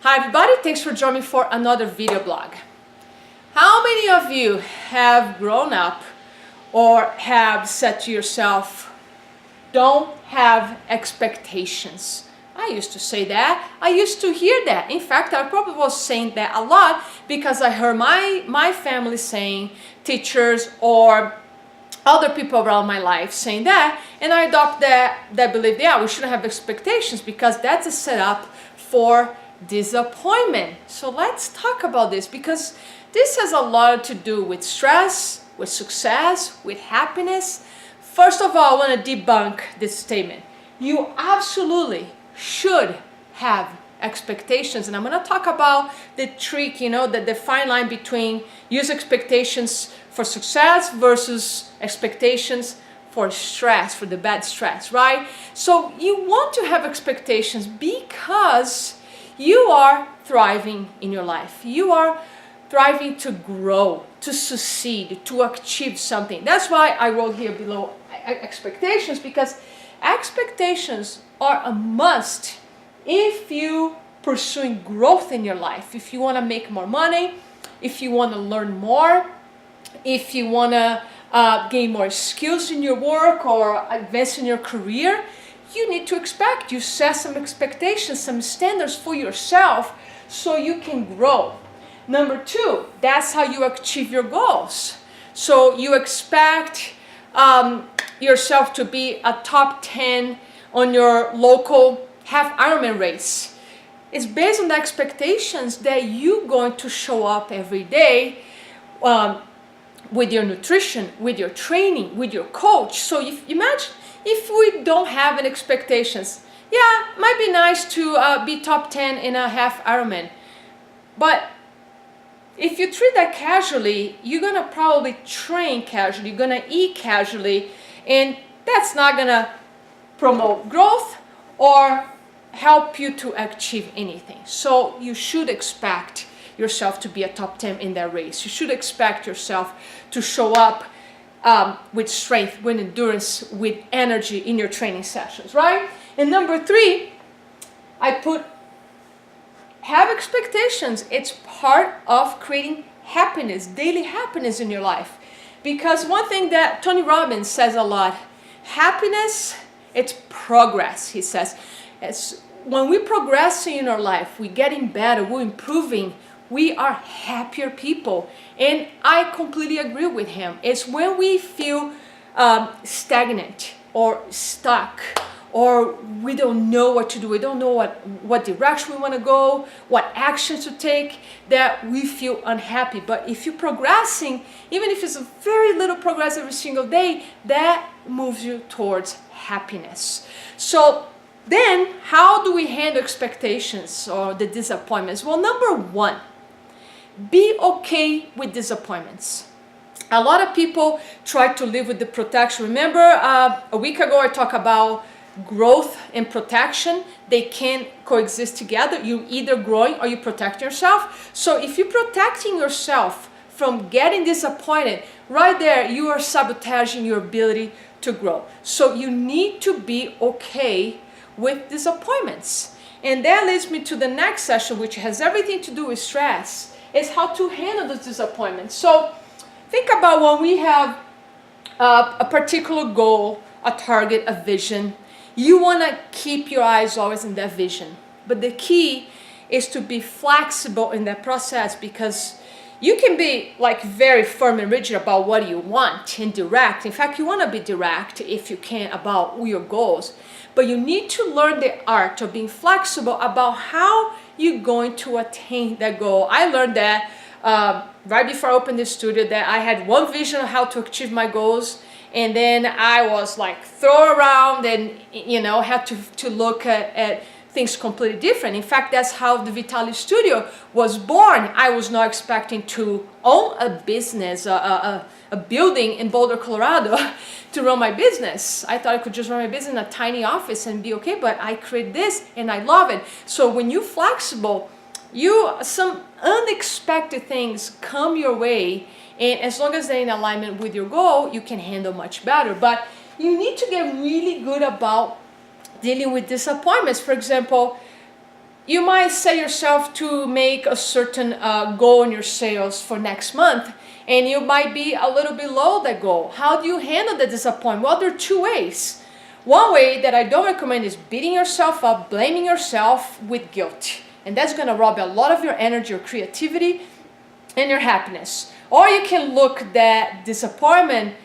Hi everybody, thanks for joining me for another video blog. How many of you have grown up or have said to yourself, don't have expectations? I used to say that. I used to hear that. In fact, I probably was saying that a lot because I heard my family saying, teachers or other people around my life saying that, and I adopted that belief. Yeah, we shouldn't have expectations because that's a setup for disappointment. So let's talk about this because this has a lot to do with stress, with success, with happiness. First of all, I want to debunk this statement. You absolutely should have expectations, and I'm going to talk about the trick, the fine line between use expectations for success versus expectations for stress, for the bad stress, right? So you want to have expectations because you are thriving in your life. You are thriving to grow, to succeed, to achieve something. That's why I wrote here below expectations, because expectations are a must if you pursuing growth in your life. If you want to make more money, if you want to learn more, if you want to gain more skills in your work or advance in your career, you need to you set some expectations, some standards for yourself so you can grow. Number two, that's how you achieve your goals. So you expect yourself to be a top 10 on your local half Ironman race. It's based on the expectations that you're going to show up every day with your nutrition, with your training, with your coach. So imagine if we don't have any expectations. Yeah, it might be nice to be top 10 in a half Ironman. But if you treat that casually, you're going to probably train casually, you're going to eat casually, and that's not going to promote growth or help you to achieve anything. So you should expect yourself to be a top 10 in that race. You should expect yourself to show up with strength, with endurance, with energy in your training sessions, right? And number three, I put have expectations. It's part of creating happiness, daily happiness in your life. Because one thing that Tony Robbins says a lot, happiness, it's progress, he says. It's when we progress in our life, we're getting better, we're improving, we are happier people. And I completely agree with him. It's when we feel stagnant or stuck, or we don't know what to do, we don't know what direction we want to go, what actions to take, that we feel unhappy. But if you're progressing, even if it's a very little progress every single day, that moves you towards happiness. So then, how do we handle expectations or the disappointments? Well, number one, be okay with disappointments. A lot of people try to live with the protection. Remember, a week ago I talked about growth and protection. They can coexist together. You're either growing or you protect yourself. So if you're protecting yourself from getting disappointed, right there you are sabotaging your ability to grow. So you need to be okay with disappointments. And that leads me to the next session, which has everything to do with stress, is how to handle those disappointments. So think about when we have a particular goal, a target, a vision. You want to keep your eyes always in that vision. But the key is to be flexible in that process, because you can be like very firm and rigid about what you want and direct. In fact, you want to be direct if you can about your goals. But you need to learn the art of being flexible about how you're going to attain that goal. I learned that right before I opened this studio, that I had one vision of how to achieve my goals. And then I was like thrown around and, had to look at things completely different. In fact, that's how the Vitali Studio was born. I was not expecting to own a business, a building in Boulder, Colorado to run my business. I thought I could just run my business in a tiny office and be okay, but I create this and I love it. So when you're flexible, some unexpected things come your way, and as long as they're in alignment with your goal, you can handle much better. But you need to get really good about dealing with disappointments. For example, you might set yourself to make a certain goal in your sales for next month, and you might be a little below that goal. How do you handle the disappointment? Well, there are two ways. One way that I don't recommend is beating yourself up, blaming yourself with guilt. And that's going to rob a lot of your energy, your creativity, and your happiness. Or you can look at that disappointment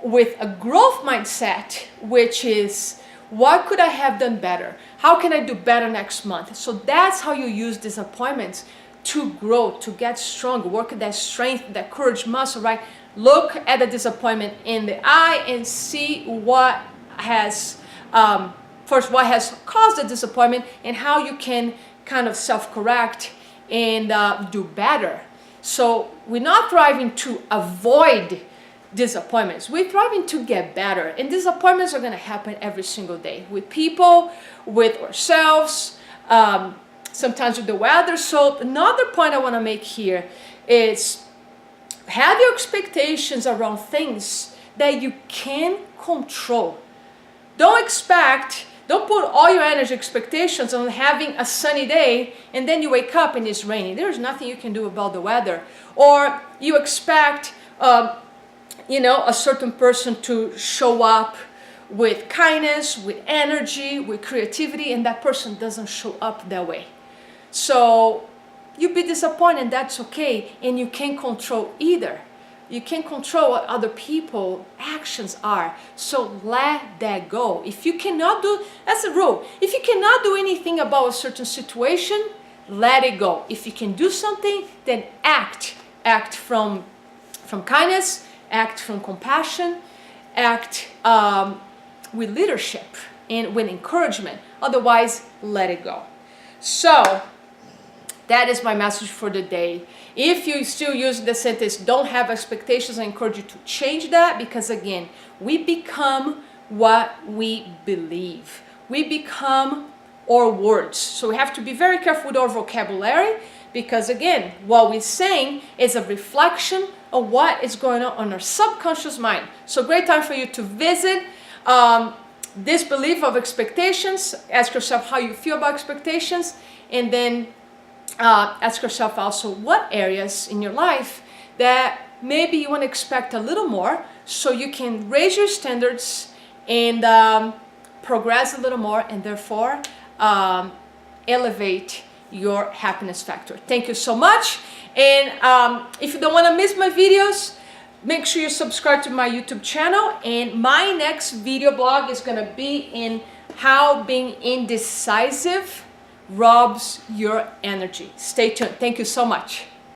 with a growth mindset, which is, what could I have done better? How can I do better next month? So that's how you use disappointments to grow, to get stronger, work at that strength, that courage muscle, right? Look at the disappointment in the eye and see what has, first, what has caused the disappointment and how you can kind of self-correct and do better. So we're not thriving to avoid disappointments. We're thriving to get better. And disappointments are going to happen every single day with people, with ourselves, sometimes with the weather. So another point I want to make here is have your expectations around things that you can control. Don't put all your energy expectations on having a sunny day and then you wake up and it's raining. There's nothing you can do about the weather. Or you expect, a certain person to show up with kindness, with energy, with creativity, and that person doesn't show up that way. So you'll be disappointed, that's okay, and you can't control either. You can't control what other people's actions are. So let that go. If you cannot do, that's a rule. If you cannot do anything about a certain situation, let it go. If you can do something, then act. Act from kindness, act from compassion, act with leadership and with encouragement. Otherwise, let it go. So that is my message for the day. If you still use the sentence, don't have expectations, I encourage you to change that, because again, we become what we believe. We become our words. So we have to be very careful with our vocabulary, because again, what we're saying is a reflection of what is going on our subconscious mind. So great time for you to visit this belief of expectations. Ask yourself how you feel about expectations, and then ask yourself also what areas in your life that maybe you want to expect a little more, so you can raise your standards and progress a little more, and therefore elevate your happiness factor. Thank you so much. And if you don't want to miss my videos, make sure you subscribe to my YouTube channel. And my next video blog is going to be in how being indecisive robs your energy. Stay tuned. Thank you so much.